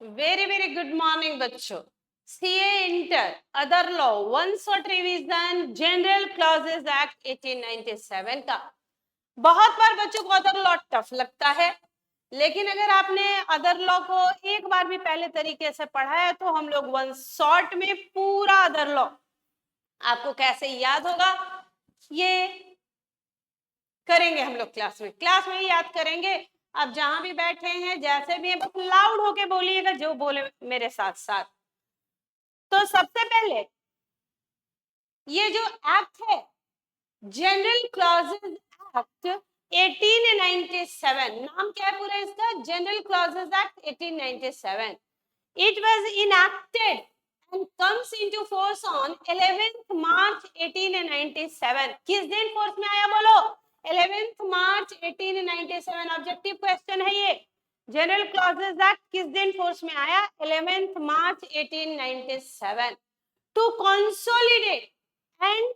Very very good morning बच्चों। CA inter other law one shot revision general clauses act 1897 का। बहुत बार बच्चों को अदर लॉ टफ लगता है, लेकिन अगर आपने अदर लॉ को एक बार भी पहले तरीके से पढ़ा है तो हम लोग वन शॉट में पूरा अदर लॉ आपको कैसे याद होगा ये करेंगे हम लोग क्लास में ही याद करेंगे। आप जहां भी बैठे हैं जैसे भी हैं, बस लाउड होके बोलिएगा जो बोले मेरे साथ साथ। तो सबसे पहले ये जो एक्ट है जनरल क्लॉजेज एक्ट 1897, नाम क्या है पूरा इसका? General clauses act 1897। It was enacted and comes into force on 11th March 1897। किस दिन फोर्स में आया बोलो? 11th March 1897। ऑब्जेक्टिव क्वेश्चन है ये। जनरल क्लॉजेज एक्ट किस दिन फोर्स में आया? 11th March 1897 to consolidate and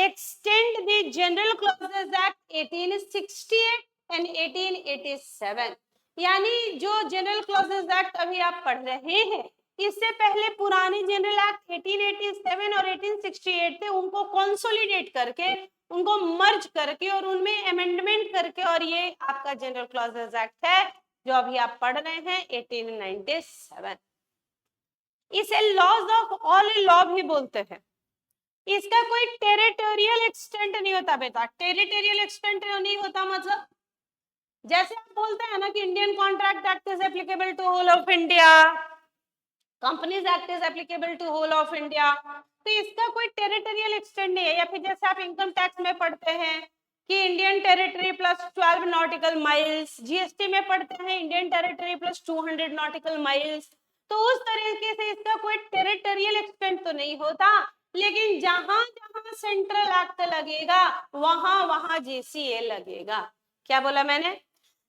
extend the General Clauses Act 1868 and 1887। यानी जो जनरल क्लॉजेज एक्ट अभी आप पढ़ रहे हैं, इससे पहले पुराने जनरल एक्ट 1887 और 1868 थे, उनको कंसोलिडेट करके, उनको मर्ज करके और उनमें अमेंडमेंट करके, और ये आपका जनरल क्लॉजेज एक्ट है जो अभी आप पढ़ रहे हैं 1897। इसे लॉज ऑफ ऑल लॉ भी बोलते हैं। इसका कोई टेरिटोरियल एक्सटेंट नहीं होता बेटा। टेरिटोरियल एक्सटेंट नहीं होता मतलब जैसे आप बोलते हैं ना कि Indian contract act is applicable to whole of India, companies act is applicable to whole of India, तो इसका कोई टेरिटोरियल एक्सटेंट नहीं है। या फिर जैसे आप इनकम टैक्स में पढ़ते हैं कि Indian territory plus 12 nautical miles, GST में पढ़ते हैं Indian territory plus 200 nautical miles, तो उस तरीके से इसका कोई टेरिटोरियल एक्सटेंट तो नहीं होता। लेकिन जहां जहां सेंट्रल एक्ट लगेगा वहां वहां जीसीए लगेगा। क्या बोला मैंने?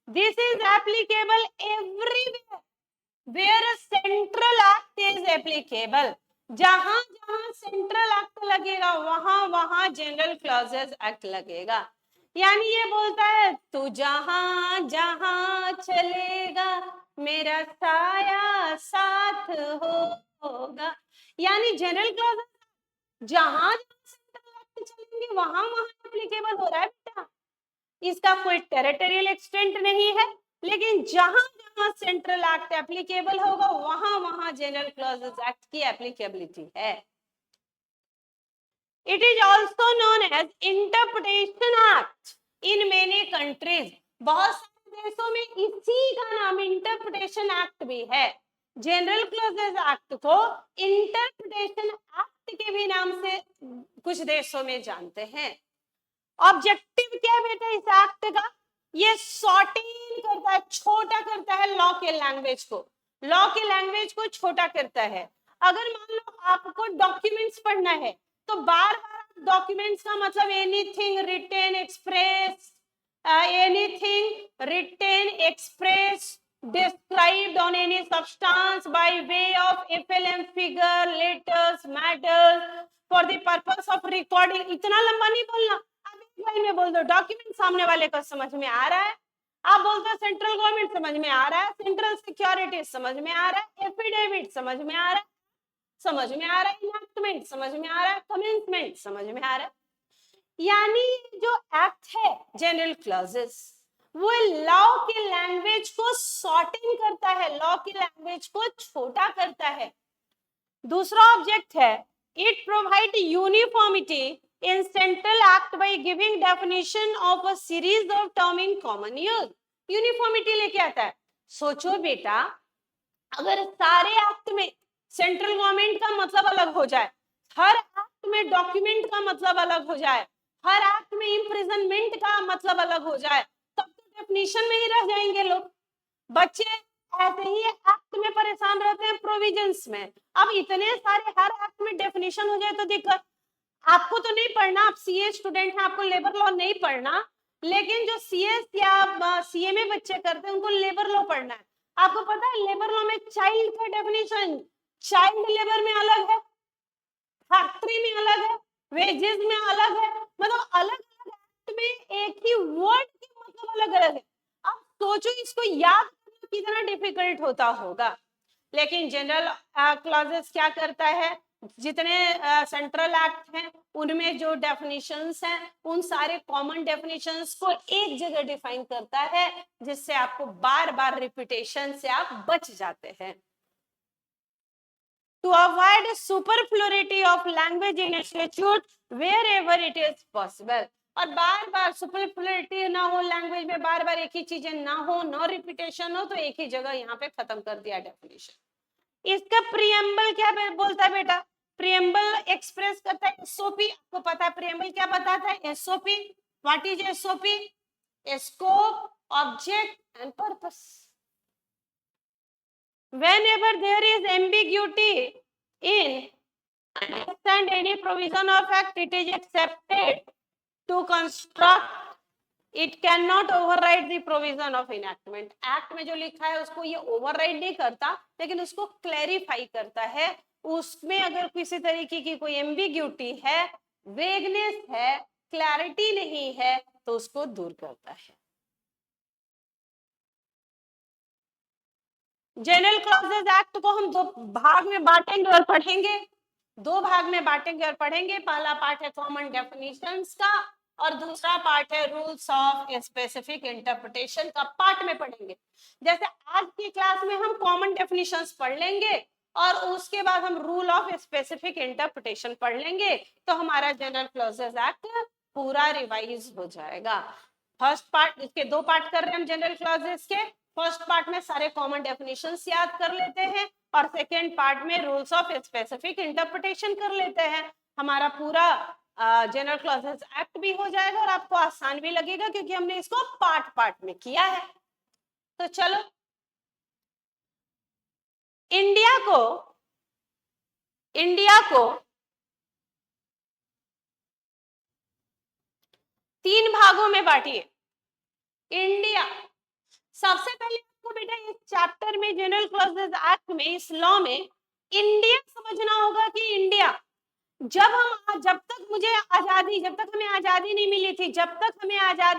This is applicable everywhere where a central act is applicable। जहां जहां सेंट्रल एक्ट लगेगा वहां वहां जनरल क्लॉजेज एक्ट लगेगा। यानी ये बोलता है तू जहां जहां चलेगा मेरा साया साथ होगा। यानी जनरल क्लॉजेज जहां जहां सेंट्रल एक्ट चलेंगे वहां वहां एप्लीकेबल हो रहा है बेटा। इसका कोई टेरिटोरियल एक्सटेंट नहीं है, लेकिन जहां जहां सेंट्रल एक्ट एप्लीकेबल होगा वहां वहां जनरल क्लॉजेज एक्ट की एप्लीकेबिलिटी है। It is also known as interpretation act in many countries. बहुत सारे देशों में इसी का नाम इंटरप्रिटेशन एक्ट भी है। जनरल क्लॉजेज एक्ट को इंटरप्रिटेशन एक्ट के भी नाम से कुछ देशों में जानते हैं। ऑब्जेक्टिव क्या है बेटा इस एक्ट का? ये शॉर्टेन करता है, छोटा करता है लॉ के लैंग्वेज को, लॉ के लैंग्वेज को छोटा करता है। अगर मान लो आपको डॉक्यूमेंट्स पढ़ना है तो बार बार डॉक्यूमेंट्स का मतलब anything written express, anything written express described on any substance by way of FLM figure, letters, matters for the purpose of recording। इतना लंबा नहीं बोलना, लाइन में बोल दो डॉक्यूमेंट सामने वाले को समझ में आ रहा है। आप बोलते हो सेंट्रल गवर्नमेंट समझ में आ रहा है, सेंट्रल सिक्योरिटी समझ में आ रहा है, एफिडेविट समझ में आ रहा है, समझ में आ रहा है, इनैक्टमेंट समझ में आ रहा है, कमेंसमेंट समझ में आ रहा है। यानी जो एक्ट है जनरल क्लॉजेस वो लॉ के लैंग्वेज को शॉर्टन करता है, लॉ की लैंग्वेज को छोटा करता है। दूसरा ऑब्जेक्ट है it provide uniformity in central act by giving definition of a series of term in common use। Uniformity लेके आता है। सोचो बेटा अगर सारे एक्ट में सेंट्रल गवर्नमेंट का मतलब अलग हो जाए, हर एक्ट में डॉक्यूमेंट का मतलब अलग हो जाए, हर एक्ट में इम्प्रिजनमेंट का मतलब अलग हो जाए, तब तो डेफिनेशन में ही रह जाएंगे लोग। बच्चे ऐसे ही एक्ट में परेशान रहते हैं प्रोविजंस में। अब इतने सारे हर एक्ट में डेफिनेशन हो जाए तो दिक्कत। आपको तो नहीं पढ़ना, आप सीए स्टूडेंट हैं, आपको लेबर लॉ नहीं पढ़ना, लेकिन जो सीएस या सीए में बच्चे करते हैं उनको लेबर लॉ पढ़ना है। आपको पता है लेबर लॉ में चाइल्ड का डेफिनेशन चाइल्ड लेबर में अलग है, फैक्ट्री में अलग है, वेजेस में अलग है, मतलब अलग अलग एक्ट में कि वर्ड के मतलब अलग अलग है। अब सोचो इसको याद करना कितना डिफिकल्ट होता होगा। लेकिन जनरल क्लॉजेस क्या करता है, जितने सेंट्रल एक्ट हैं उनमें जो डेफिनेशंस हैं उन सारे कॉमन डेफिनेशंस को एक जगह डिफाइन करता है, जिससे आपको बार बार रिपीटेशन से आप बच जाते हैं। To avoid superfluity of language in institute wherever it is possible, और बार बार सुपरफ्लुइटी ना हो लैंग्वेज में, बार बार एक ही चीजें ना हो, नो रिपीटेशन हो, तो एक ही जगह यहाँ पे खत्म कर दिया डेफिनेशन। इसका प्रीएम्बल क्या बोलता है बेटा, प्रीएम्बल एक्सप्रेस करता है एसओपी। आपको पता है प्रीएम्बल क्या बताता है, SOP. What is SOP? Scope, object and purpose. Whenever there is ambiguity in understand any provision of act, it is accepted to construct. It cannot override the provision of enactment. Act में जो लिखा है उसको ये override नहीं करता, लेकिन उसको clarify करता है। उसमें अगर किसी तरीके की कोई ambiguity है, vagueness है, clarity नहीं है, तो उसको दूर करता है। जनरल क्लॉजेज एक्ट को हम दो भाग में बांटेंगे और पढ़ेंगे, दो भाग में बांटेंगे और पढ़ेंगे। पहला पार्ट है कॉमन डेफिनेशंस का और दूसरा पार्ट है रूल्स ऑफ स्पेसिफिक इंटरप्रिटेशन का। पार्ट में पढ़ेंगे, जैसे आज की क्लास में हम कॉमन डेफिनेशंस पढ़ लेंगे और उसके बाद हम रूल ऑफ स्पेसिफिक इंटरप्रिटेशन पढ़ लेंगे, तो हमारा जनरल क्लॉजेज एक्ट पूरा रिवाइज हो जाएगा। फर्स्ट पार्ट, इसके दो पार्ट कर रहे हैं हम जनरल क्लॉजेस के। फर्स्ट पार्ट में सारे कॉमन डेफिनेशंस याद कर लेते हैं और सेकेंड पार्ट में रूल्स ऑफ स्पेसिफिक इंटरप्रिटेशन कर लेते हैं। हमारा पूरा जनरल क्लॉजेस एक्ट भी हो जाएगा और आपको आसान भी लगेगा, क्योंकि हमने इसको पार्ट पार्ट में किया है। तो चलो, इंडिया को तीन भागों में बांटिए। इंडिया, सबसे पहले आपको बेटा इस चैप्टर में जनरल क्लॉजेस एक्ट में, इस लॉ में इंडिया समझना होगा कि इंडिया, जब तक हमें आजादी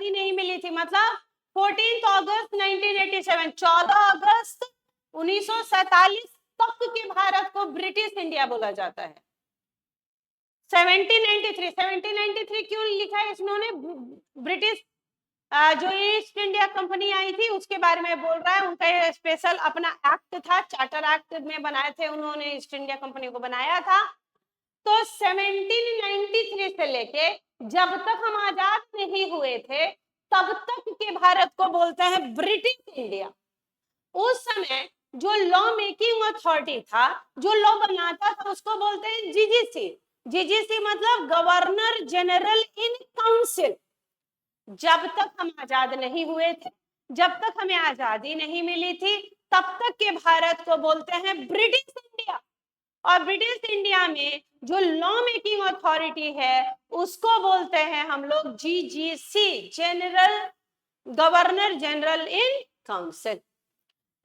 नहीं मिली थी, मतलब 14 अगस्त 1987, 14 अगस्त 1947 तक के भारत को ब्रिटिश इंडिया बोला जाता है। 1793 क्यों लिखा है इन्होंने? ब्रिटिश जो ईस्ट इंडिया कंपनी आई थी उसके बारे में बोल रहा है। उनका स्पेशल अपना एक्ट था, चार्टर एक्ट में बनाए थे उन्होंने, ईस्ट इंडिया कंपनी को बनाया था। तो 1793 से लेके जब तक हम आजाद नहीं हुए थे तब तक के भारत को बोलते हैं ब्रिटिश इंडिया। उस समय जो लॉ मेकिंग अथॉरिटी था, जो लॉ बनाता था, उसको बोलते हैं जीजीसी। जीजीसी मतलब गवर्नर जनरल इन काउंसिल। जब तक हम आजाद नहीं हुए थे, जब तक हमें आजादी नहीं मिली थी, तब तक के भारत को बोलते हैं ब्रिटिश इंडिया। और ब्रिटिश इंडिया में जो लॉ मेकिंग अथॉरिटी है उसको बोलते हैं हम लोग GGC, governor general in council.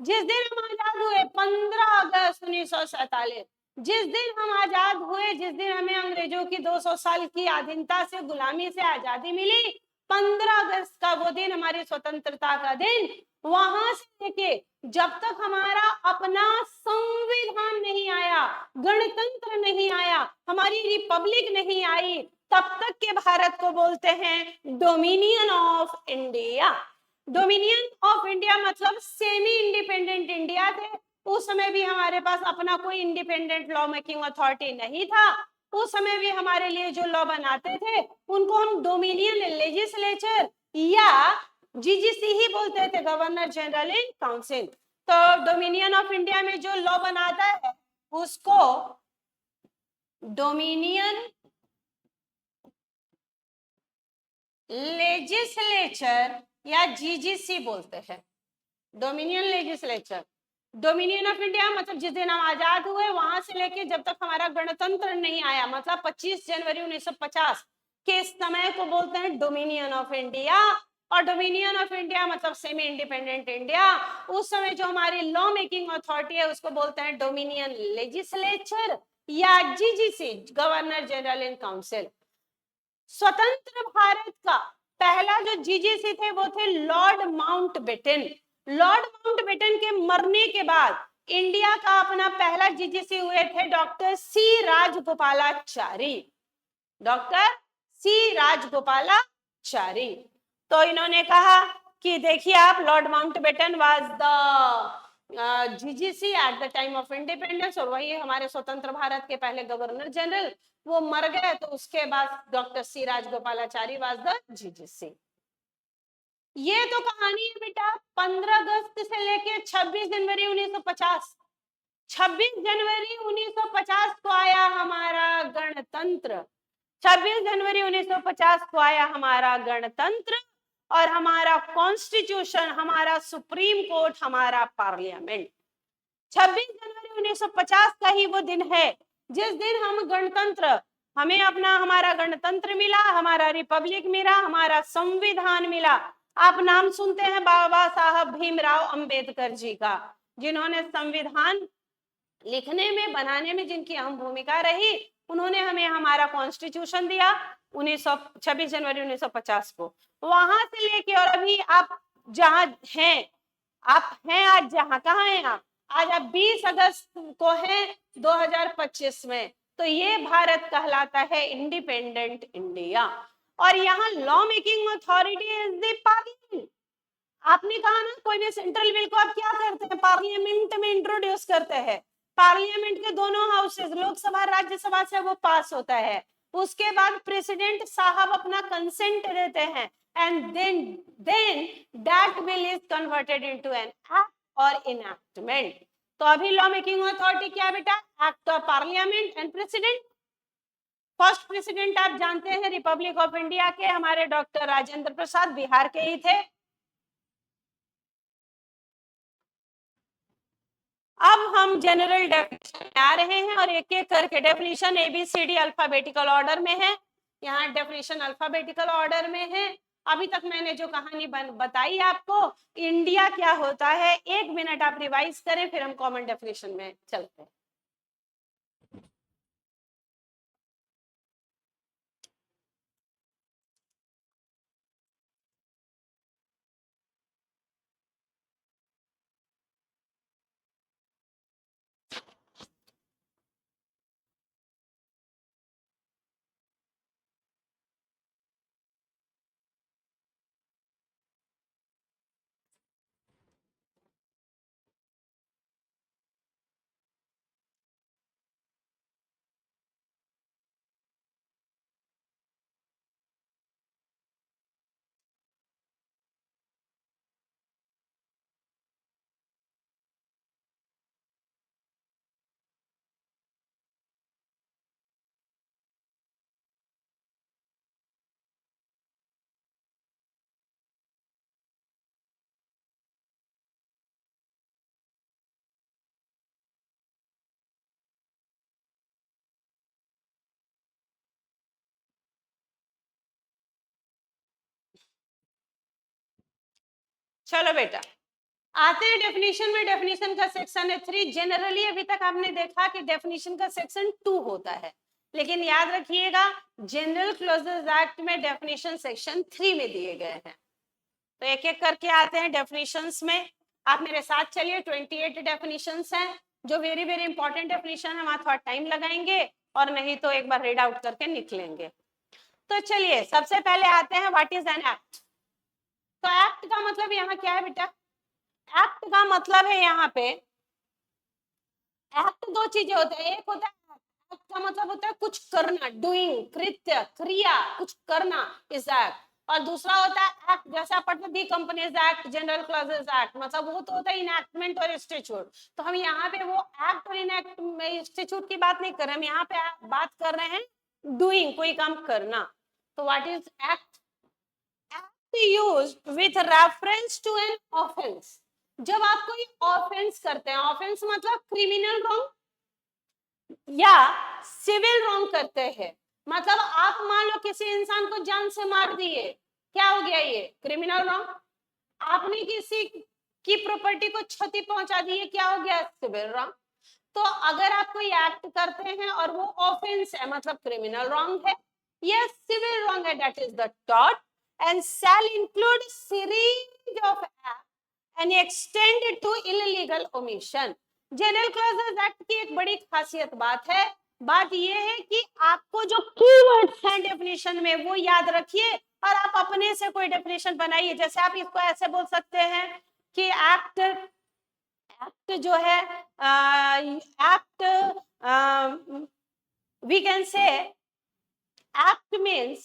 जिस दिन हम आजाद हुए 15 अगस्त 1947, जिस दिन हम आजाद हुए, जिस दिन हमें अंग्रेजों की 200 साल की अधीनता से, गुलामी से आजादी मिली, 15 अगस्त का वो दिन हमारी स्वतंत्रता का दिन, वहां से लेके जब तक हमारा अपना संविधान नहीं आया, गणतंत्र नहीं आया, हमारी रिपब्लिक नहीं आई, तब तक के भारत को बोलते हैं dominion of India. Dominion of India मतलब सेमी इंडिपेंडेंट इंडिया थे। उस समय भी हमारे पास अपना कोई इंडिपेंडेंट लॉ मेकिंग अथॉरिटी नहीं था। उस समय भी हमारे लिए जो लॉ बनाते थे उनको हम डोमिनियन लेजिस्लेचर या जीजीसी ही बोलते थे, गवर्नर जनरल इन काउंसिल। तो डोमिनियन ऑफ इंडिया में जो लॉ बनाता है उसको डोमिनियन लेजिस्लेचर या जीजीसी बोलते हैं। Dominion legislature, dominion of India मतलब जिस दिन हम आजाद हुए वहां से लेके जब तक हमारा गणतंत्र नहीं आया, मतलब 25 जनवरी 1950 के समय को बोलते हैं डोमिनियन ऑफ इंडिया। और डोमिनियन ऑफ इंडिया मतलब सेमी इंडिपेंडेंट इंडिया। उस समय जो हमारी लॉ मेकिंग अथॉरिटी है उसको बोलते हैं डोमिनियन लेजिस्लेचर या GGC, governor general in council. स्वतंत्र भारत का पहला जो जीजीसी थे वो थे लॉर्ड माउंटबेटन। लॉर्ड माउंटबेटन के मरने के बाद इंडिया का अपना पहला जीजीसी हुए थे doctor C Rajagopalachari. Doctor C Rajagopalachari. तो इन्होंने कहा कि देखिए आप, Lord Mountbatten was the GGC at the time of independence, और वही हमारे स्वतंत्र भारत के पहले गवर्नर जनरल, वो मर गए तो उसके बाद doctor C Rajagopalachari was the GGC. ये तो कहानी है बेटा 15 अगस्त से लेके 26 जनवरी 1950। 26 जनवरी 1950 को आया हमारा गणतंत्र। 26 जनवरी 1950 को आया हमारा गणतंत्र, और हमारा कॉन्स्टिट्यूशन, हमारा सुप्रीम कोर्ट, हमारा पार्लियामेंट। 26 जनवरी 1950 का ही वो दिन है जिस दिन हम गणतंत्र, हमें अपना हमारा गणतंत्र मिला, हमारा रिपब्लिक मिला, हमारा संविधान मिला। आप नाम सुनते हैं बाबा साहब भीमराव अंबेडकर जी का, जिन्होंने संविधान लिखने में, बनाने में जिनकी अहम भूमिका रही। उन्होंने हमें हमारा कॉन्स्टिट्यूशन दिया 26 जनवरी 1950 को। वहां से लेके और अभी आप जहां हैं, आप हैं आज जहां, कहाँ हैं आप आज? आप 20 अगस्त को हैं 2025 में। तो ये भारत कहलाता है इंडिपेंडेंट इंडिया। और यहाँ law making authority is the parliament. आपने कहा ना, कोई भी सेंट्रल बिल को आप क्या करते हैं? पार्लियामेंट में इंट्रोड्यूस करते हैं। पार्लियामेंट के दोनों हाउसेस, लोकसभा राज्यसभा से वो पास होता है। उसके बाद प्रेसिडेंट साहब अपना कंसेंट देते हैं, and then that bill is converted into an act और इनएक्टमेंट। तो अभी लॉ मेकिंग अथॉरिटी क्या है बेटा? Act of parliament and president. First president आप जानते हैं रिपब्लिक ऑफ इंडिया के, हमारे डॉक्टर राजेंद्र प्रसाद, बिहार के ही थे। अब हम जनरल डेफिनेशन में आ रहे हैं और एक एक करके डेफिनेशन ABCD अल्फाबेटिकल ऑर्डर में है। यहाँ डेफिनेशन अल्फाबेटिकल ऑर्डर में है। अभी तक मैंने जो कहानी बताई आपको, इंडिया क्या होता है, 1 मिनट आप रिवाइज करें, फिर हम कॉमन डेफिनेशन में चलते हैं। चलो बेटा, आते हैं डेफिनेशन में। डेफिनेशन का सेक्शन है 3। जनरली अभी तक आपने देखा कि डेफिनेशन का सेक्शन 2 होता है, लेकिन याद रखिएगा जनरल क्लॉजेस एक्ट में डेफिनेशन सेक्शन 3 में दिए गए हैं। तो एक एक करके आते हैं डेफिनेशंस में। आप मेरे साथ चलिए। 28 डेफिनेशंस हैं। जो वेरी वेरी इंपॉर्टेंट डेफिनेशन है वहां थोड़ा टाइम लगाएंगे, और नहीं तो एक बार रीड आउट करके निकलेंगे। तो चलिए सबसे पहले आते हैं व्हाट इज एन एक्ट। तो एक्ट का मतलब यहाँ क्या है बेटा? एक्ट का मतलब है यहाँ पे, एक्ट दो चीजें होते हैं। एक होता है एक्ट का मतलब होता है कुछ करना, डूइंग, कृत्य, क्रिया, कुछ करना इज एक्ट। और दूसरा होता है एक्ट, जैसे आप पढ़ते the companies act, general clauses act, मतलब वो तो होता है इनएक्टमेंट और इंस्टीट्यूट। तो हम यहाँ पे वो एक्ट और इंस्टीट्यूट की बात नहीं कर रहे, हम यहाँ पे बात कर रहे हैं डूइंग, कोई काम करना। तो what is act? Act used with reference to an offence. जब आप कोई ऑफेंस करते हैं, ऑफेंस मतलब क्रिमिनल रॉन्ग या सिविल रॉन्ग करते हैं, मतलब आप मान लो किसी इंसान को जान से मार दिए, क्या हो गया? ये क्रिमिनल रॉन्ग। आपने किसी की प्रॉपर्टी को क्षति पहुंचा दी है, क्या हो गया? Civil wrong. तो अगर आप कोई एक्ट करते हैं और वो ऑफेंस है, मतलब क्रिमिनल रॉन्ग है, या सिविल रॉन्ग है, that is the tort, and shall include series of acts and extend to illegal omission. General clauses act की एक बड़ी खासियत बात ये है कि आपको जो कीवर्ड्स हैं डेफिनेशन में वो याद रखिए और आप अपने से कोई डेफिनेशन बनाइए। जैसे आप इसको ऐसे बोल सकते हैं कि एक्ट जो है act we can say act means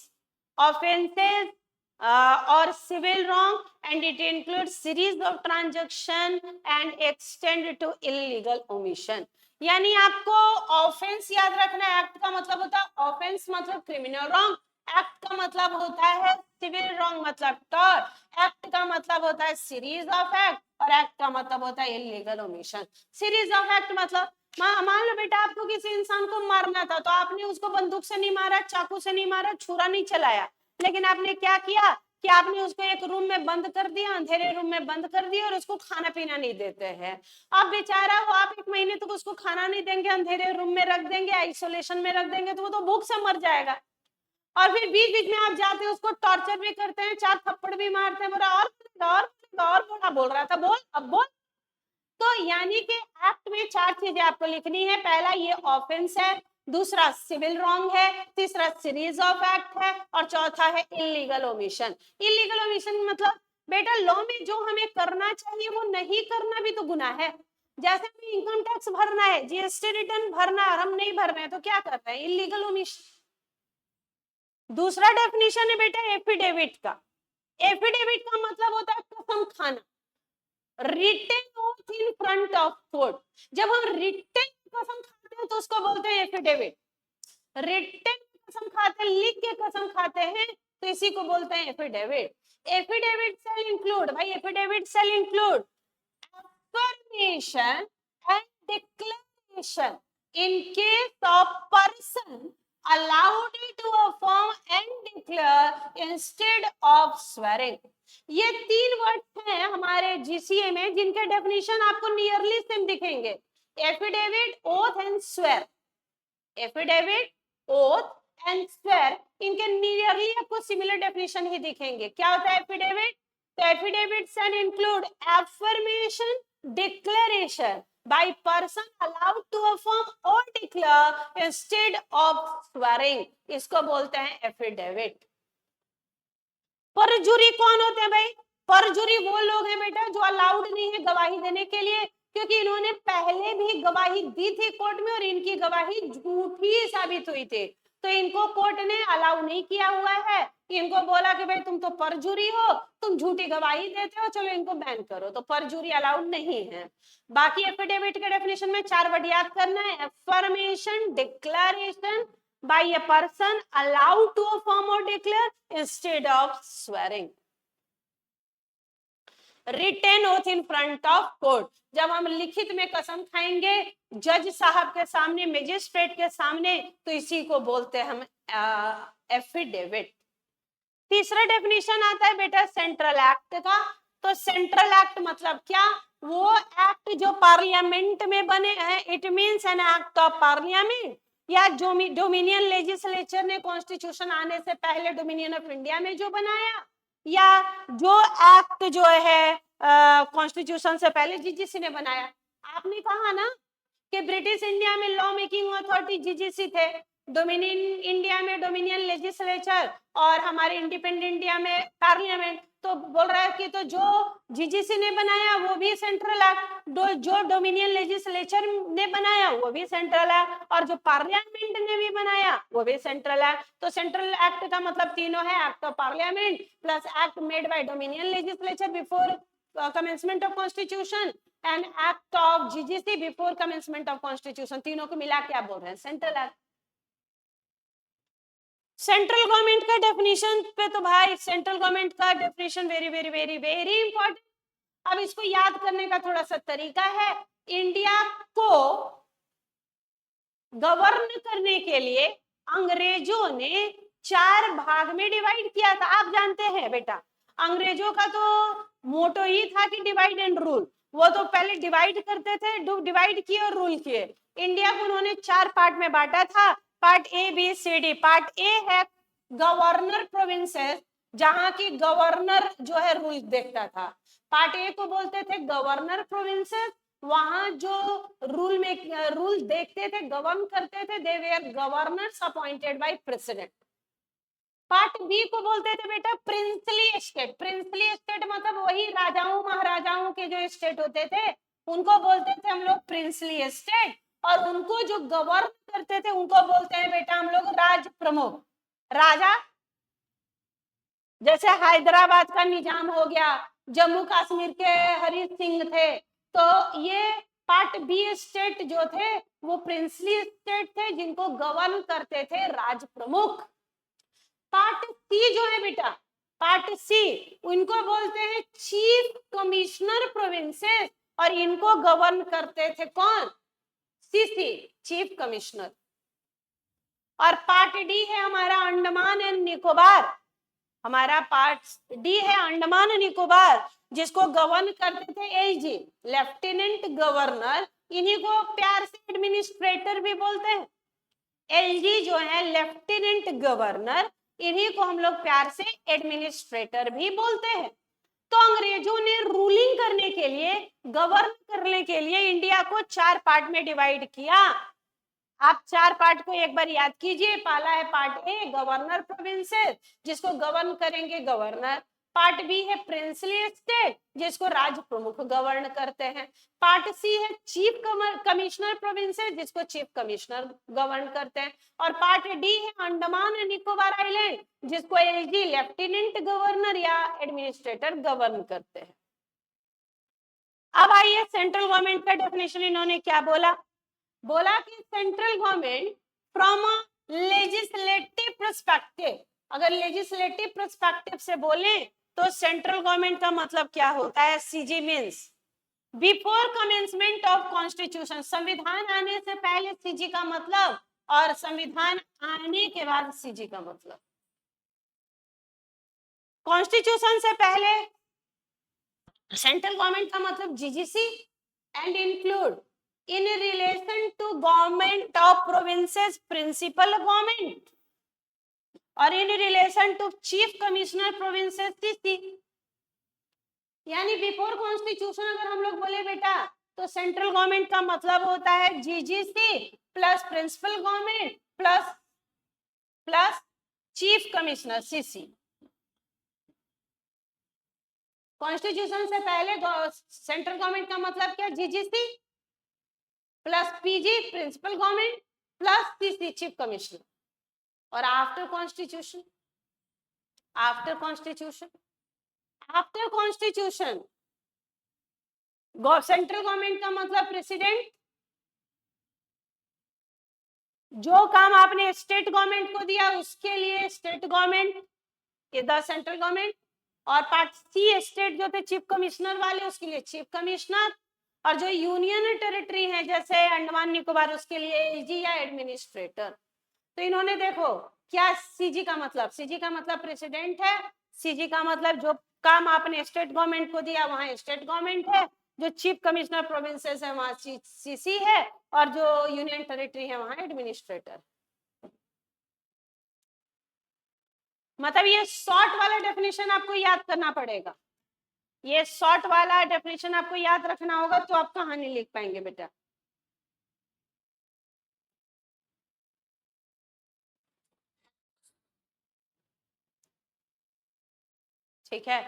offenses or civil wrong and it includes series of transaction and extend to illegal omission. यानी आपको ऑफेंस याद रखना है। एक्ट का मतलब होता है ऑफेंस मतलब क्रिमिनल रॉन्ग, एक्ट का मतलब होता है सिविल रॉन्ग मतलब टॉर, एक्ट का मतलब होता है सीरीज ऑफ एक्ट और एक्ट का मतलब होता है illegal omission. Series of act मतलब मान लो बेटा आपको किसी इंसान को मारना था तो आपने उसको बंदूक से नहीं मारा, चाकू से नहीं मारा, छुरा नहीं चलाया, लेकिन आपने क्या किया कि आपने उसको एक रूम में बंद कर दिया, अंधेरे रूम में बंद कर दिया और उसको खाना पीना नहीं देते हैं। अब बेचारा वो आप 1 महीने तक उसको खाना नहीं देंगे, अंधेरे रूम में रख देंगे, आइसोलेशन में रख देंगे तो वो तो भूख से मर जाएगा। और फिर बीच बीच में आप जाते हैं उसको टॉर्चर भी करते हैं, 4 थप्पड़ भी मारते हैं, बोला और बोल रहा था बोल अब बोल। तो यानी कि एक्ट में 4 चीजें आपको लिखनी है। पहला ये ऑफेंस है, दूसरा सिविल रॉन्ग है, तीसरा सीरीज ऑफ एक्ट है और चौथा है इलीगल ओमिशन। इलीगल ओमिशन मतलब बेटा लॉ में जो हमें करना चाहिए वो नहीं करना भी तो गुनाह है। जैसे हमें इनकम टैक्स भरना है, जीएसटी रिटर्न भरना है और हम नहीं भर रहे हैं तो क्या कर रहे हैं, इलीगल ओमिशन। दूसरा डेफिनेशन है बेटा एफिडेविट का। एफिडेविट का मतलब होता है कसम खाना, written oath in front of court. जब हम रिटेन कसम खाते हैं तो उसको बोलते हैं एफिडेविट। रिटेन कसम खाते हैं, लिख के कसम खाते हैं तो इसी को बोलते हैं एफिडेविट। एफिडेविट शैल इंक्लूड, भाई affidavit shall include affirmation and declaration in case of person allowed to affirm and declare instead of swearing। ये 3 वर्ड्स हैं हमारे जीसीए में जिनके डेफिनेशन आपको नियरली सेम दिखेंगे, affidavit, oath and swear. Affidavit, oath and swear इनके nearly आपको similar definition ही दिखेंगे। क्या होता है एफिडेविट? तो affidavit can include affirmation, declaration by person allowed to affirm or declare instead of swearing, इसको बोलते हैं एफिडेविट। परजुरी कौन होते हैं भाई? परजुरी वो लोग हैं बेटा जो अलाउड नहीं है गवाही देने के लिए, क्योंकि इन्होंने पहले भी गवाही दी थी कोर्ट में और इनकी गवाही झूठी साबित हुई थी, तो इनको कोर्ट ने अलाउ नहीं किया हुआ है। इनको बोला कि भाई तुम तो परजुरी हो, तुम झूठी गवाही देते हो, चलो इनको बैन करो, तो परजुरी अलाउड नहीं है। बाकी एफिडेविट के डेफिनेशन में 4 वर्ड याद करना है, affirmation, declaration by a person allowed to affirm or declare instead of swearing। written oath in front of court, जब हम लिखित में कसम खाएंगे जज साहब के सामने, मजिस्ट्रेट के सामने, तो इसी को बोलते हैं हम एफिडेविट। तीसरा डेफिनेशन आता है बेटा सेंट्रल एक्ट का। तो सेंट्रल एक्ट मतलब क्या? वो एक्ट जो पार्लियामेंट में बने हैं, it means an act of parliament, या जो डोमिनियन लेजिस्लेचर ने कॉन्स्टिट्यूशन आने से पहले डोमिनियन ऑफ इंडिया में जो बनाया, या जो एक्ट जो है कॉन्स्टिट्यूशन से पहले जीजीसी ने बनाया। आपने कहा ना कि ब्रिटिश इंडिया में लॉ मेकिंग अथॉरिटी जीजीसी थे, डोमिनियन इंडिया में डोमिनियन लेजिस्लेचर और हमारे इंडिपेंडेंट इंडिया में पार्लियामेंट। तो बोल रहा है कि तो जो जीजीसी ने बनाया वो भी सेंट्रल एक्ट, जो डोमिनियन लेजिस्लेचर ने बनाया वो भी सेंट्रल एक्ट, और जो पार्लियामेंट ने भी बनाया वो भी सेंट्रल एक्ट। तो सेंट्रल एक्ट का मतलब तीनों है, act of parliament plus act made by dominion legislature before commencement of constitution and act of GGC before commencement of constitution, तीनों को मिला के आप बोल रहे हैं सेंट्रल एक्ट। सेंट्रल गवर्नमेंट का डेफिनेशन पे तो भाई सेंट्रल गवर्नमेंट का definition very very very very important. अब इसको याद करने का थोड़ा सा तरीका है, इंडिया को गवर्न करने के लिए अंग्रेजों ने 4 भाग में डिवाइड किया था। आप जानते हैं बेटा अंग्रेजों का तो मोटो ही था कि डिवाइड एंड रूल, वो तो पहले डिवाइड करते थे, डिवाइड किए और रूल किए। इंडिया को उन्होंने 4 पार्ट में बांटा था, part A B C D. Part A है गवर्नर प्रोविंसेस, जहां की गवर्नर जो है रूल देखता था। पार्ट ए को बोलते थे गवर्नर प्रोविंसेस, वहां जो रूल देखते थे, गवर्न करते थे, they were governors appointed by president. Part B को बोलते थे बेटा प्रिंसली स्टेट। प्रिंसली स्टेट मतलब वही राजाओं महाराजाओं के जो स्टेट होते थे उनको बोलते थे हम लोग प्रिंसली स्टेट, और उनको जो गवर्न करते थे उनको बोलते हैं बेटा हम लोग राज प्रमुख। राजा जैसे हैदराबाद का निजाम हो गया, जम्मू कश्मीर के हरि सिंह थे, तो ये पार्ट बी स्टेट जो थे वो प्रिंसली स्टेट थे जिनको गवर्न करते थे राज प्रमुख। पार्ट सी जो है बेटा, पार्ट सी, उनको बोलते हैं चीफ कमिश्नर प्रोविंसेस, और इनको गवर्न करते थे कौन? CC, chief commissioner. और पार्ट डी है हमारा अंडमान एंड निकोबार। हमारा पार्ट डी है अंडमान निकोबार, जिसको गवर्न करते थे एलजी, लेफ्टिनेंट गवर्नर। इन्हीं को प्यार से एडमिनिस्ट्रेटर भी बोलते हैं। एलजी जो है लेफ्टिनेंट गवर्नर, इन्हीं को हम लोग प्यार से एडमिनिस्ट्रेटर भी बोलते हैं। तो अंग्रेजों ने रूलिंग करने के लिए, गवर्न करने के लिए इंडिया को 4 पार्ट में डिवाइड किया। आप 4 पार्ट को एक बार याद कीजिए। पहला है पार्ट ए गवर्नर प्रोविंसेस, जिसको गवर्न करेंगे गवर्नर। पार्ट बी है प्रिंसली स्टेट, जिसको राज प्रमुख गवर्न करते हैं। पार्ट सी है चीफ कमिश्नर प्रोविंसेस, जिसको चीफ कमिश्नर गवर्न करते हैं। और पार्ट डी है अंडमान एंड निकोबार आइलैंड, जिसको एलजी लेफ्टिनेंट गवर्नर या एडमिनिस्ट्रेटर गवर्न करते हैं। अब आइए सेंट्रल गवर्नमेंट का डेफिनेशन इन्होंने क्या बोला। बोला कि central government from a legislative perspective. अगर लेजिस्लेटिव पर्सपेक्टिव से बोले तो सेंट्रल गवर्नमेंट का मतलब क्या होता है? CG means before commencement of constitution. संविधान आने से पहले सीजी का मतलब, और संविधान आने के बाद सीजी का मतलब। कॉन्स्टिट्यूशन से पहले सेंट्रल गवर्नमेंट का मतलब GGC and include in relation to government of provinces principal government, और in relation to chief commissioner provinces CC। यानी बिफोर कॉन्स्टिट्यूशन अगर हम लोग बोले बेटा तो सेंट्रल गवर्नमेंट का मतलब होता है GGC plus principal government plus plus chief commissioner CC. Constitution से पहले सेंट्रल गवर्नमेंट का मतलब क्या? GGC plus PG principal government plus CC chief commissioner. और after constitution, after constitution, after constitution central government का मतलब प्रेसिडेंट। जो काम आपने स्टेट गवर्नमेंट को दिया उसके लिए state government, the central government. और पार्ट सी स्टेट जो थे चीफ कमिश्नर वाले, उसके लिए चीफ कमिश्नर। और जो यूनियन टेरिटरी है जैसे अंडमान निकोबार, उसके लिए एजी या एडमिनिस्ट्रेटर। तो इन्होंने देखो क्या सीजी का मतलब, सीजी का मतलब प्रेसिडेंट है। सीजी का मतलब जो काम आपने स्टेट गवर्नमेंट को दिया वहां स्टेट गवर्नमेंट है, जो चीफ कमिश्नर प्रोविंसेस है वहां सीसी है, और जो यूनियन टेरिटरी है वहां एडमिनिस्ट्रेटर। मतलब ये शॉर्ट वाला डेफिनेशन आपको याद करना पड़ेगा। ये शॉर्ट वाला डेफिनेशन आपको याद रखना होगा तो आप कहानी लिख पाएंगे बेटा। ठीक है।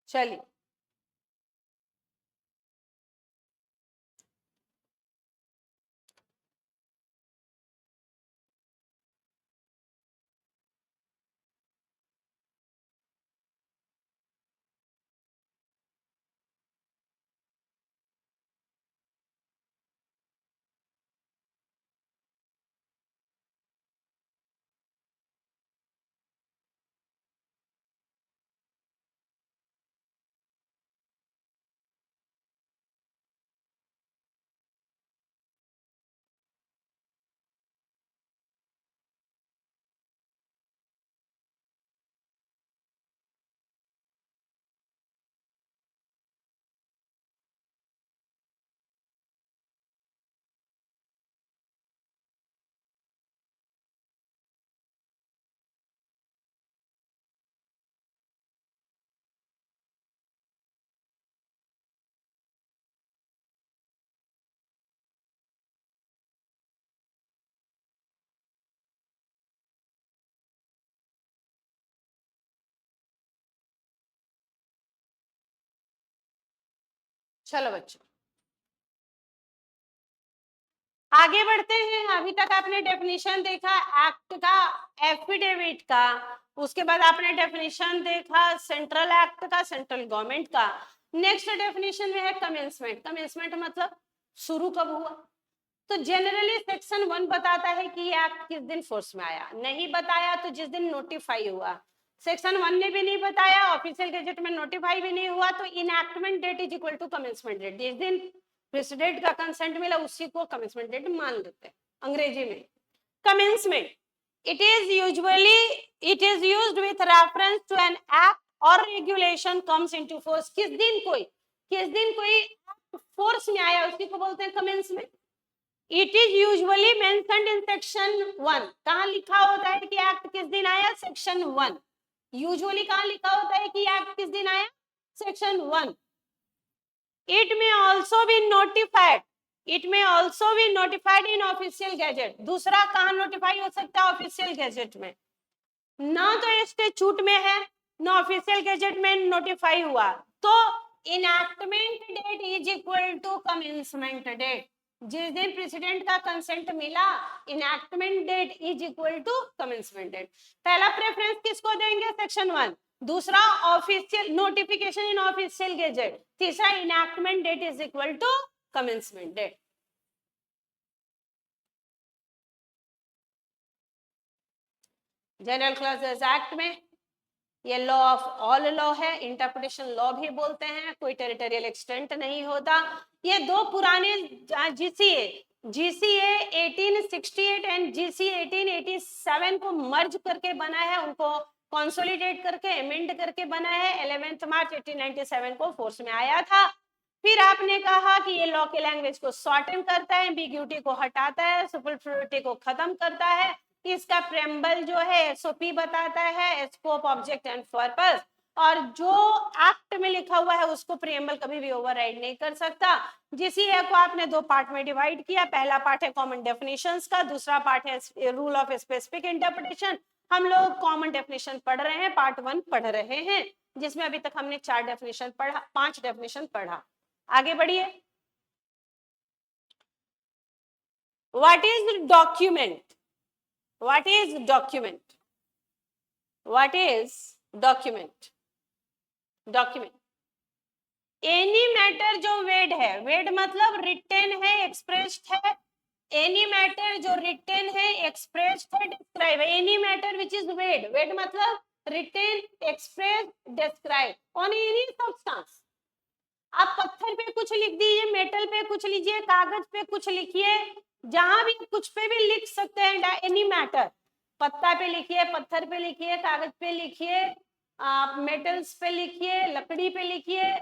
चलिए चलो बच्चों आगे बढ़ते हैं। अभी तक आपने डेफिनेशन देखा एक्ट का, एफिडेविट का, उसके बाद आपने डेफिनेशन देखा सेंट्रल एक्ट का, सेंट्रल गवर्नमेंट का। नेक्स्ट डेफिनेशन में है कमेंसमेंट। कमेंसमेंट मतलब शुरू कब हुआ। तो जनरली सेक्शन 1 बताता है कि ये एक्ट किस दिन फोर्स में आया, नहीं बताया तो जिस दिन नोटिफाई हुआ। सेक्शन 1 ने भी नहीं बताया, ऑफिशियल गैजेट में नोटिफाई भी नहीं हुआ, तो enactment date is equal to commencement date. जिस दिन प्रेसिडेंट का कंसेंट मिला उसी को कमेंसमेंट डेट मान लेते हैं अंग्रेजी में। Commencement it is used with reference to an act or regulation comes into force। किस दिन कोई फोर्स में आया उसी को बोलते हैं commencement. It is usually mentioned in section 1। कहां लिखा होता है कि एक्ट किस दिन आया, सेक्शन 1। यूजुअली कहां लिखा होता है कि एक्ट किस दिन आया, सेक्शन 1। इट में ऑल्सो बी नोटिफाइड, इट में also be notified in official gadget. दूसरा कहां नोटिफाई हो सकता है, ऑफिशियल गैजेट में। ना तो स्टैट्यूट में है ना ऑफिशियल गैजेट में नोटिफाई हुआ, तो enactment date is equal to commencement date. जिस दिन प्रेसिडेंट का कंसेंट मिला enactment date is equal to commencement date. पहला प्रेफरेंस किसको देंगे, सेक्शन 1। दूसरा official notification in official gazette. तीसरा enactment date is equal to commencement date. General clauses act में ये लॉ ऑफ ऑल लॉ है, इंटरप्रिटेशन लॉ भी बोलते हैं, कोई टेरिटोरियल एक्सटेंट नहीं होता। ये दो पुराने जीसीए 1868 एंड जीसीए 1887 को मर्ज करके बना है, उनको कंसोलिडेट करके एमेंड करके बना है। 11 मार्च 1897 को फोर्स में आया था। फिर आपने कहा कि ये लॉ के लैंग्वेज को शॉर्टन करता है, एम्बिग्यूटी को हटाता है, सुपरफ्लुइडिटी को खत्म करता है। इसका प्रेम्बल जो है एसओपी बताता है, स्कोप, ऑब्जेक्ट एंड पर्पस, और जो एक्ट में लिखा हुआ है उसको प्रेम्बल कभी भी ओवरराइड नहीं कर सकता। जीसीए को आपने दो पार्ट में डिवाइड किया। पहला पार्ट है कॉमन डेफिनेशंस का, दूसरा पार्ट है रूल ऑफ स्पेसिफिक इंटरप्रिटेशन। हम लोग कॉमन डेफिनेशन पढ़ रहे हैं, पार्ट 1 पढ़ रहे हैं, जिसमें अभी तक हमने 4 डेफिनेशन पढ़ा, 5 डेफिनेशन पढ़ा। आगे बढ़िए। What is document, what is document, what is document, document any matter जो वेड है, वेड मतलब रिटेन है, एक्सप्रेस्ड है। एनी मैटर जो रिटेन है, एक्सप्रेस्ड है, डिस्क्राइब है। Any matter which is wade, wade मतलब written, express, describe on any substance. आप पत्थर पे कुछ लिख दीजिए, मेटल पे कुछ लीजिए, कागज पे कुछ लिखिए, जहां भी कुछ पे भी लिख सकते हैं एनी मैटर। पत्ता पे लिखिए, पत्थर पे लिखिए, कागज पे लिखिए, मेटल्स पे लिखिए, लकड़ी पे लिखिए,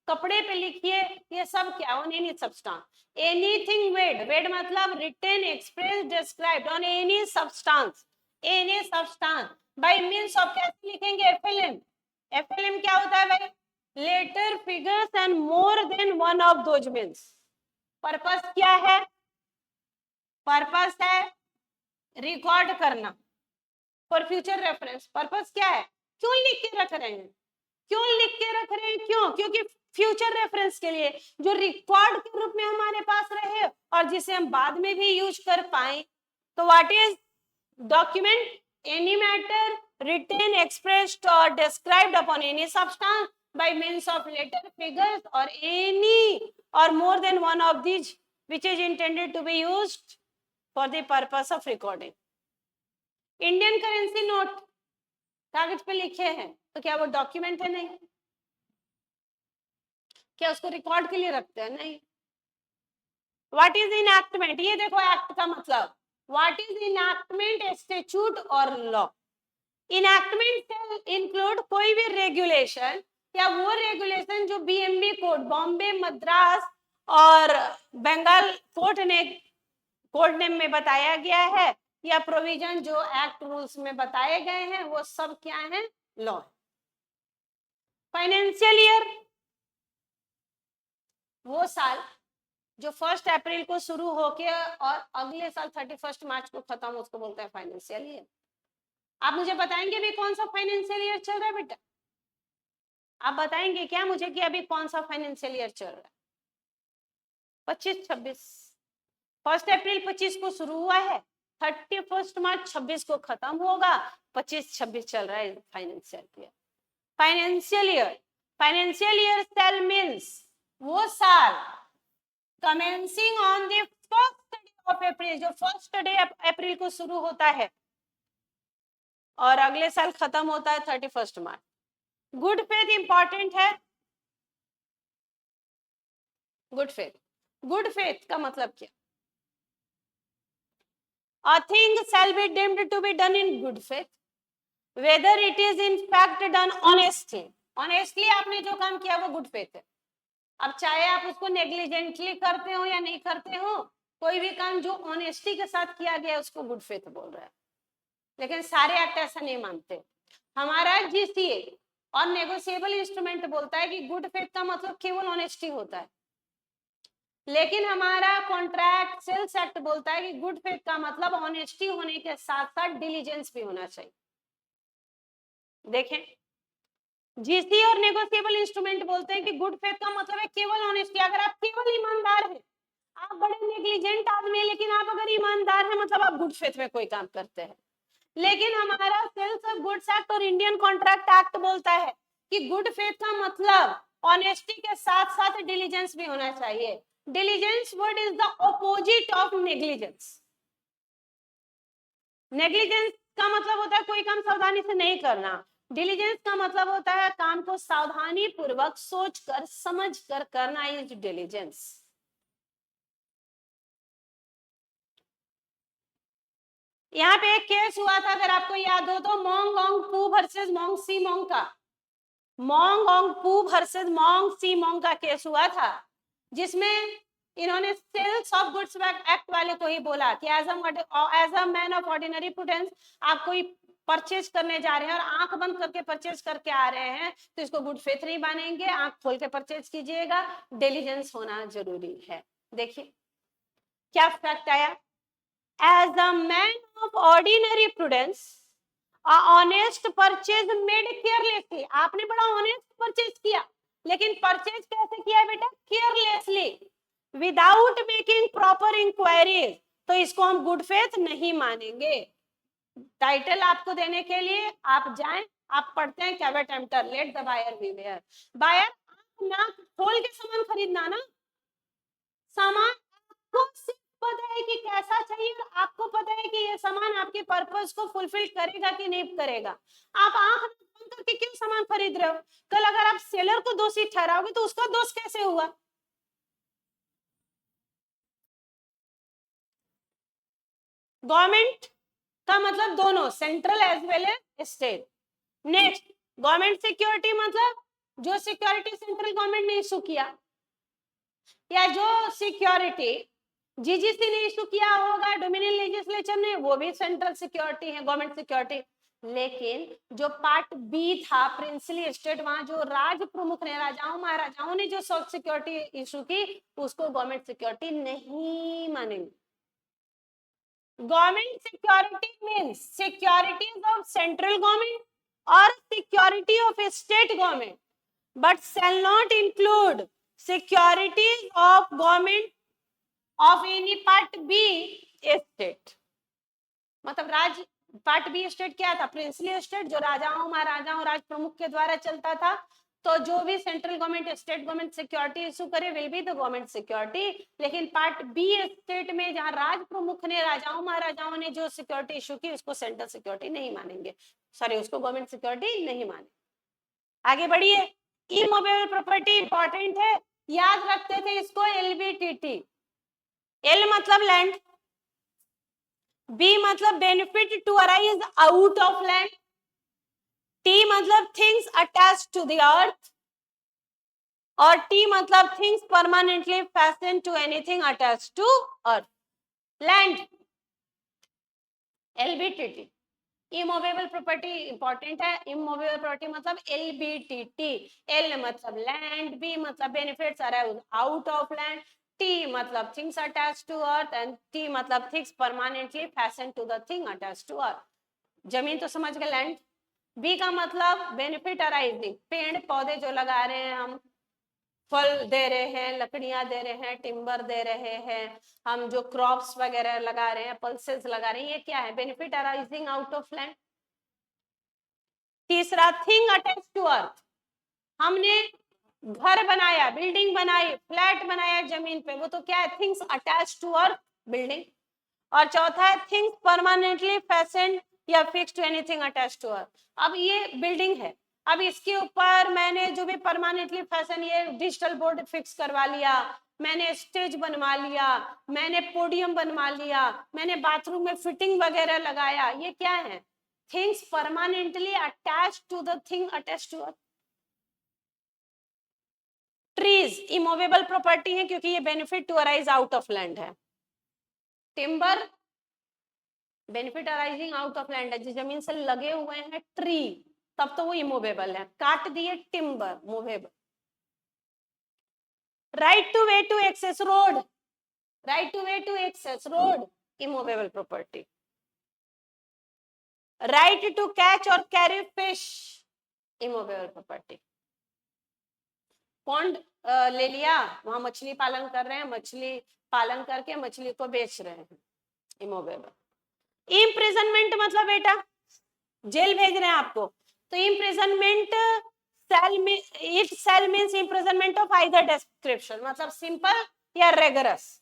कपड़े पे लिखिए, ये सब क्या on any substance. Anything wade, wade मतलब written, express, described on any substance, any substance by means of, कैसे लिखेंगे, एफएलएम। एफएलएम क्या होता है भाई, letter, figures and more than one of those means. Purpose क्या है, पर्पस है रिकॉर्ड करना फॉर फ्यूचर रेफरेंस। पर्पस क्या है, क्यों लिख के रख रहे हैं, क्यों लिख के रख रहे हैं, क्यों, क्योंकि फ्यूचर रेफरेंस के लिए, जो रिकॉर्ड के रूप में हमारे पास रहे और जिसे हम बाद में भी यूज कर पाए। तो what is document, any matter written, expressed और described upon any substance by means of letter, figures or any or more than one of these which is intended to be used for the purpose of recording। Indian currency note कागज पे लिखे हैं, तो क्या वो document है, नहीं। क्या उसको रिकॉर्ड के लिए रखते हैं, नहीं। व्हाट इज इनएक्टमेंट, ये देखो एक्ट का मतलब, व्हाट इज इनएक्टमेंट, स्टैट्यूट और लॉ। इनएक्टमेंट से इंक्लूड कोई भी रेगुलेशन या वो रेगुलेशन जो बीएमबी कोड, बॉम्बे, मद्रास और बंगाल कोर्ट ने कोड नेम में बताया गया है, या प्रोविजन जो एक्ट रूल्स में बताए गए हैं, वो सब क्या है, लॉ। फाइनेंशियल ईयर वो साल जो 1 अप्रैल को शुरू होके और अगले साल 31 मार्च को खत्म, उसको बोलते हैं फाइनेंशियल ईयर। आप मुझे बताएंगे भी कौन सा फाइनेंशियल ईयर चल रहा है बेटा, आप बताएंगे क्या मुझे कि अभी कौन सा फाइनेंशियल ईयर चल रहा है। 25-26, 1 अप्रैल 25 को शुरू हुआ है, 31 मार्च 26 को खत्म होगा, 25-26 चल रहा है financial year. Financial year cell means वो साल commencing on the first day of April, जो फर्स्ट डे अप्रैल को शुरू होता है और अगले साल खत्म होता है 31 मार्च। गुड फेथ इंपॉर्टेंट है। गुड फेथ का मतलब क्या? A thing shall be deemed to be done in good faith, whether it is in fact done honestly. Honestly आपने जो काम किया वो गुड फेथ है। अब चाहे आप उसको नेग्लिजेंटली करते हो या नहीं करते हो, कोई भी काम जो ऑनेस्टी के साथ किया गया उसको गुड फेथ बोल रहा है। लेकिन सारे एक्ट ऐसा नहीं मानते। हमारा जीसीए और नेगोशिएबल इंस्ट्रूमेंट बोलता है कि गुड फेथ का मतलब केवल ऑनेस्टी होता है, लेकिन हमारा कॉन्ट्रैक्ट सेल्स एक्ट बोलता है कि गुड फेथ का मतलब ऑनेस्टी होने के साथ साथ डिलीजेंस भी होना चाहिए। देखें, जीसी और नेगोशिएबल इंस्ट्रूमेंट बोलते हैं कि गुड फेथ का मतलब है केवल ऑनेस्टी। अगर आप केवल ईमानदार हैं, आप बड़े नेग्लिजेंट आदमी हैं, लेकिन आप अगर ईमानदार हैं मतलब आप गुड फेथ में कोई काम करते हैं। लेकिन हमारा सेल्स ऑफ गुड्स एक्ट और इंडियन कॉन्ट्रैक्ट एक्ट बोलता है कि गुड फेथ का मतलब ऑनेस्टी के साथ साथ डिलीजेंस भी होना चाहिए। Diligence word is the opposite of negligence. Negligence का मतलब होता है कोई काम सावधानी से नहीं करना। डिलीजेंस का मतलब होता है काम को सावधानी पूर्वक सोचकर समझकर करना, इज डिलीजेंस। यहाँ पे एक केस हुआ था, अगर आपको याद हो तो, मोंग ओंग पू वर्सेस मोंग सी मोंग का। मोंग ओंग पू वर्सेस मोंग सी मोंग का केस हुआ था, जिसमें इन्होंने सेल्स ऑफ गुड्स एक्ट वाले को ही बोला कि as a man of ordinary prudence आप कोई परचेज करने जा रहे हैं और आंख बंद करके परचेज करके आ रहे हैं तो इसको गुड फेथ नहीं मानेंगे, आंख खोल के परचेज कीजिएगा, डिलीजेंस होना जरूरी है। देखिए क्या फैक्ट आया, as a man of ordinary prudence honest purchase made carelessly. आपने बड़ा ऑनेस्ट परचेज किया, लेकिन परचेज कैसे किया बेटा? Carelessly, without making proper enquiries, तो इसको हम गुड फेथ नहीं मानेंगे। टाइटल आपको देने के लिए आप जाएं, आप पढ़ते हैं caveat emptor, let the buyer beware. Buyer ना खोल के सामान खरीदना ना, सामान आपको सिर्फ पता है कि कैसा चाहिए और आपको पता है कि ये सामान आपके पर्पस को फुलफिल करेगा कि नहीं करेगा। आप आंख बंद करके क्यों सामान खरीद रहे हो? कल अगर आप सेलर को दोषी ठहराओगे तो उसका दोष कैसे हुआ? गवर्नमेंट का मतलब दोनों, central as well as state. Next, government security मतलब जो सिक्योरिटी सेंट्रल गवर्नमेंट ने इशू किया, या जो सिक्योरिटी जीजीसी ने इशू किया होगा, डोमिनियन लेजिस्लेचर ने, वो भी सेंट्रल सिक्योरिटी है, गवर्नमेंट सिक्योरिटी। लेकिन जो पार्ट बी था प्रिंसली स्टेट, वहां जो राज प्रमुख ने, राजाओं महाराजाओं ने जो सिक्योरिटी इशू की, उसको गवर्नमेंट सिक्योरिटी नहीं मानेंगे। Government security means securities of central government or security of a state government, but shall not include securities of government of any part B state. मतलब राज पार्ट बी स्टेट क्या था? Princely state, जो राजाओं महाराजाओं राज प्रमुख के द्वारा चलता था। तो जो भी central government state government security issue करे will be the government security. लेकिन पार्ट बी स्टेट में जहां राज प्रमुख ने, राजाओं महाराजाओं ने जो सिक्योरिटी इशू की, उसको सेंट्रल सिक्योरिटी नहीं मानेंगे, सॉरी उसको गवर्नमेंट सिक्योरिटी नहीं माने। आगे बढ़िए, इमूवेबल प्रॉपर्टी इंपॉर्टेंट है, याद रखते थे इसको एलबीटीटी। एल मतलब लैंड, बी मतलब benefit to arise out of land, T मतलब things attached to the earth, और टी मतलब things permanently fasten to anything attached to earth. Land, LBTT. Immovable property important है, इमूवेबल प्रॉपर्टी मतलब LBTT. L मतलब land, B मतलब benefits arise out of land, T मतलब things attached to earth, and T मतलब things permanently fasten to the thing attached to earth. जमीन तो समझ गए, लैंड। बी का मतलब बेनिफिट अराइजिंग, पेड़ पौधे जो लगा रहे हैं हम, फल दे रहे हैं, लकड़ियां दे रहे हैं, टिम्बर दे रहे हैं, हम जो क्रॉप्स वगैरह लगा रहे हैं, पल्सेस लगा रहे हैं, ये क्या है? Benefit arising out of land. तीसरा, थिंग अटैच टू अर्थ, हमने घर बनाया, बिल्डिंग बनाई, फ्लैट बनाया जमीन पे, वो तो क्या है? Things attach to earth, building. और चौथा है थिंग्स परमानेंटली फैस्टेंड या fix to anything attach to earth. अब ये बिल्डिंग है, अब इसके ऊपर मैंने जो भी परमानेंटली फैशन, ये डिजिटल बोर्ड फिक्स करवा लिया, मैंने स्टेज बनवा लिया, मैंने पोडियम बनवा लिया, मैंने बाथरूम में फिटिंग वगैरह लगाया, ये क्या है? Things permanently attach to the thing attach to earth. Trees immovable property है क्योंकि ये benefit to arise out of land है। Timber benefit arising out of land है, जिस जमीन से लगे हुए हैं ट्री, तब तो वो इमूवेबल है, काट दिए timber, movable. Right to way to access road, right to way to access road, immovable property. Right to catch और carry fish, immovable property. Pond ले लिया, वहां मछली पालन कर रहे हैं, मछली पालन करके मछली को बेच रहे हैं, इमूवेबल। इम्प्रिजनमेंट मतलब बेटा जेल भेज रहे हैं आपको, तो इम्प्रिजनमेंट सेल में, it shall means imprisonment of either description, मतलब सिंपल या रेगरस।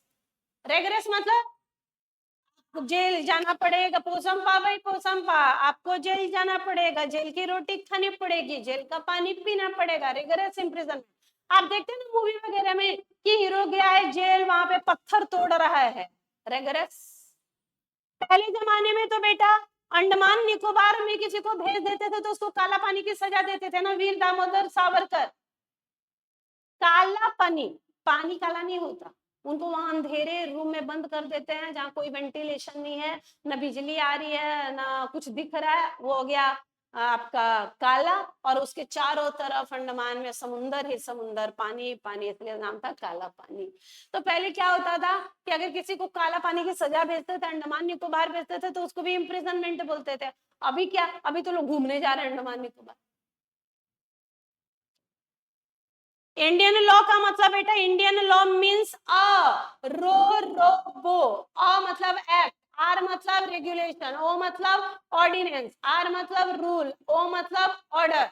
रेगरस मतलब जेल जाना पड़ेगा, पोसंपा भाई पोसंपा, आपको जेल जाना पड़ेगा, जेल की रोटी खानी पड़ेगी, जेल का पानी पीना पड़ेगा, रेगरस इम्प्रिजनमेंट। आप देखते हैं ना मूवी वगैरह में कि हीरो गया है जेल, वहां पे पत्थर तोड़ रहा है, रेगरस। पहले जमाने में तो बेटा अंडमान निकोबार में किसी को भेज देते थे तो उसको काला पानी की सजा देते थे ना, वीर दामोदर सावरकर। काला पानी, पानी काला नहीं होता, उनको वहां अंधेरे रूम में बंद कर देते हैं जहाँ कोई वेंटिलेशन नहीं है, ना बिजली आ रही है, ना कुछ दिख रहा है, वो हो गया आपका काला, और उसके चारों तरफ अंडमान में समुंदर ही समुंदर, पानी पानी, इसलिए नाम था काला पानी। तो पहले क्या होता था कि अगर किसी को काला पानी की सजा भेजते थे, अंडमान निकोबार भेजते थे, तो उसको भी इम्प्रिजनमेंट बोलते थे। अभी क्या, अभी तो लोग घूमने जा रहे हैं अंडमान निकोबार। इंडियन लॉ का मतलब बेटा, इंडियन लॉ मींस रो बो, मतलब एक्ट, आर मतलब रेगुलेशन, ओ मतलब ऑर्डिनेंस, आर मतलब रूल, ओ मतलब ऑर्डर,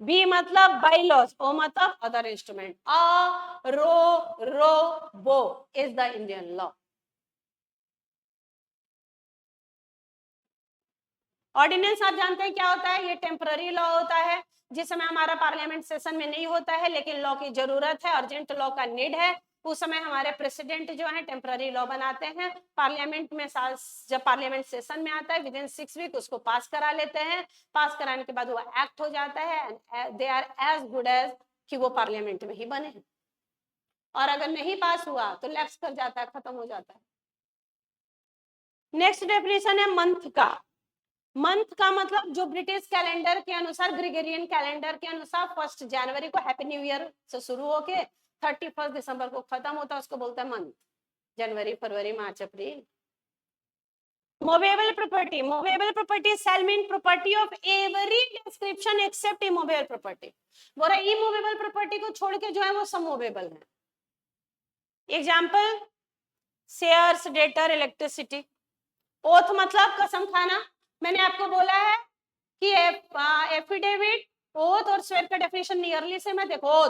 बी मतलब बाई लॉज, ओ मतलब अदर इंस्ट्रूमेंट। रो बो is the Indian law. Ordinance आप जानते हैं क्या होता है? ये टेम्पररी लॉ होता है, जिस समय हमारा पार्लियामेंट सेशन में नहीं होता है लेकिन लॉ की जरूरत है, अर्जेंट लॉ का नीड है, उस समय हमारे प्रेसिडेंट जो है टेम्पररी लॉ बनाते हैं, पार्लियामेंट में जब पार्लियामेंट सेशन में आता है विद इन 6 वीक उसको पास करा लेते हैं, पास कराने के बाद वो एक्ट हो जाता है, they are as good as कि वो पार्लियामेंट में ही बने हैं, और अगर नहीं पास हुआ तो लैप्स कर जाता है, खत्म हो जाता है। नेक्स्ट डेफिनेशन है मंथ का। मंथ का मतलब जो ब्रिटिश कैलेंडर के अनुसार, ग्रेगोरियन कैलेंडर के अनुसार 1 जनवरी को हैप्पी न्यू ईयर से शुरू होके 31 दिसंबर को खत्म होता है, उसको बोलते हैं मंथ। जनवरी, फरवरी, मार्च, अप्रैल। Movable property, movable property shall mean property of every description except immovable property. बोला इमूवेबल प्रॉपर्टी को छोड़ के जो है वो सब मूवेबल है। Example, shares, debtor, electricity. Oath मतलब कसम खाना, मैंने आपको बोला है कि एफिडेविट, ओथ और स्वेर का डेफिनेशन नियरली से मैं देखो,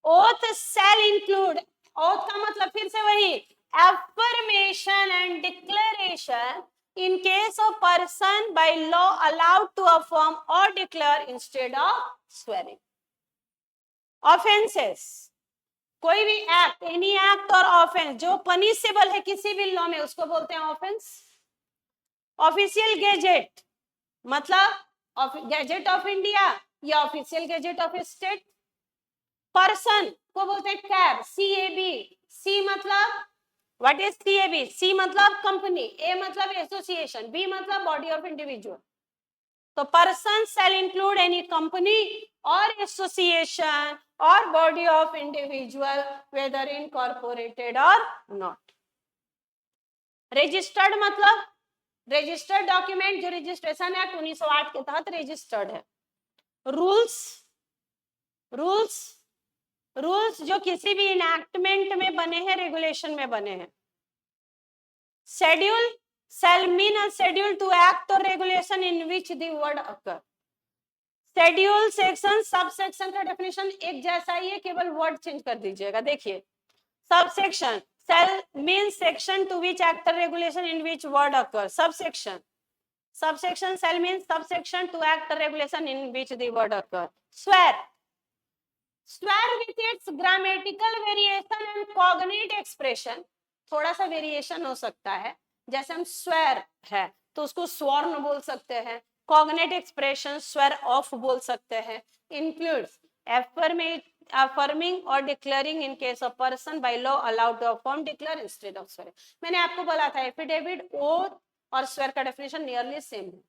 ओथ सेल इंक्लूड, ओथ का मतलब फिर से वही, affirmation and declaration in case of person by law allowed to affirm or declare instead of swearing. Offenses, कोई भी एक्ट, एनी एक्ट और ऑफेंस जो पनिशेबल है किसी भी लॉ में उसको बोलते हैं ऑफेंस। ऑफिशियल गेजेट मतलब गैजेट ऑफ इंडिया या official gazette of state. Person को बोलते हैं कैब, CAB, सी मतलब व्हाट इज CAB? सी मतलब कंपनी, ए मतलब एसोसिएशन, बी मतलब बॉडी ऑफ इंडिविजुअल। तो person shall include any company और एसोसिएशन और body of individual weather incorporated और नॉट। रजिस्टर्ड मतलब रजिस्टर्ड डॉक्यूमेंट जो रजिस्ट्रेशन एक्ट 1908 के तहत रजिस्टर्ड है। रूल्स, रूल्स रूल्स जो किसी भी इनएक्टमेंट में बने हैं, रेगुलेशन में बने हैं। Schedule shall mean a schedule to act or regulation in which the word occur. Schedule, section, sub section का डेफिनेशन एक जैसा ही है, केवल वर्ड चेंज कर दीजिएगा। देखिए, sub section shall mean section to which act or regulation in which word occur. Subsection shall mean subsection to act or regulation in which the word occur. Swear with its grammatical variation and cognate expression, थोड़ा सा variation हो सकता है, जैसे हम swear है तो उसको स्वर्ण बोल सकते हैं, कॉग्नेट एक्सप्रेशन स्वेर ऑफ बोल सकते हैं। Includes affirming or declaring in case of person by law allowed to affirm, declare instead of swear. मैंने आपको बोला था एफिडेविट, ओथ और स्वेर का डेफिनेशन नियरली सेम है।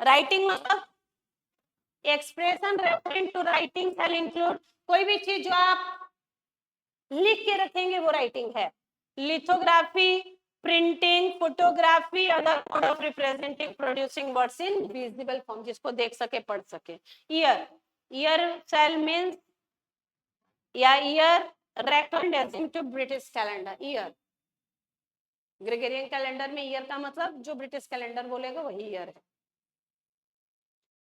राइटिंग मतलब expression referring to writing shall include, कोई भी चीज जो आप लिख के रखेंगे वो राइटिंग है। Lithography, printing, photography, other mode of representing producing words in visible form, जिसको देख सके पढ़ सके। ईयर शैल मींस या year recommendation to British calendar. Year Gregorian calendar में ईयर का मतलब जो ब्रिटिश कैलेंडर बोलेगा वही ईयर है।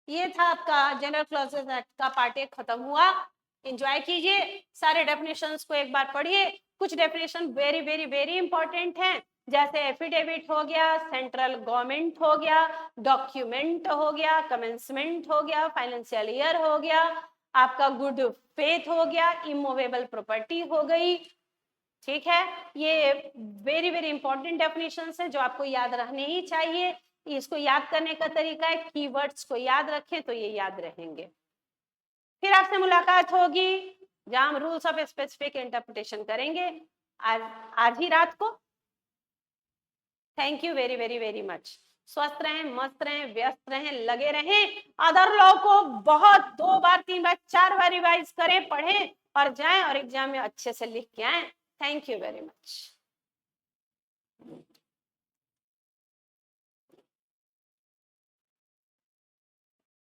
ये था आपका जनरल क्लॉजेस एक्ट का पार्ट 1 खत्म हुआ। एंजॉय कीजिए, सारे डेफिनेशंस को एक बार पढ़िए। कुछ definition very very very important हैं, जैसे एफिडेविट हो गया, सेंट्रल गवर्नमेंट हो गया, डॉक्यूमेंट हो गया, कमेंसमेंट हो गया, फाइनेंशियल ईयर हो गया, आपका गुड फेथ हो गया, इमूवेबल प्रॉपर्टी हो गई। ठीक है, ये वेरी वेरी इंपॉर्टेंट डेफिनेशंस हैं जो आपको याद रखने ही चाहिए। इसको याद करने का तरीका है कीवर्ड्स को याद रखें तो ये याद रहेंगे। फिर आपसे मुलाकात होगी जहां हम रूल्स ऑफ स्पेसिफिक इंटरप्रिटेशन करेंगे आज ही रात को। Thank you very very very much. स्वस्थ रहें, मस्त रहें, व्यस्त रहें, लगे रहें। अदर लॉ को बहुत 2 बार 3 बार 4 बार रिवाइज करें, पढ़ें और जाएं और एग्जाम में अच्छे से लिख के आए। Thank you very much.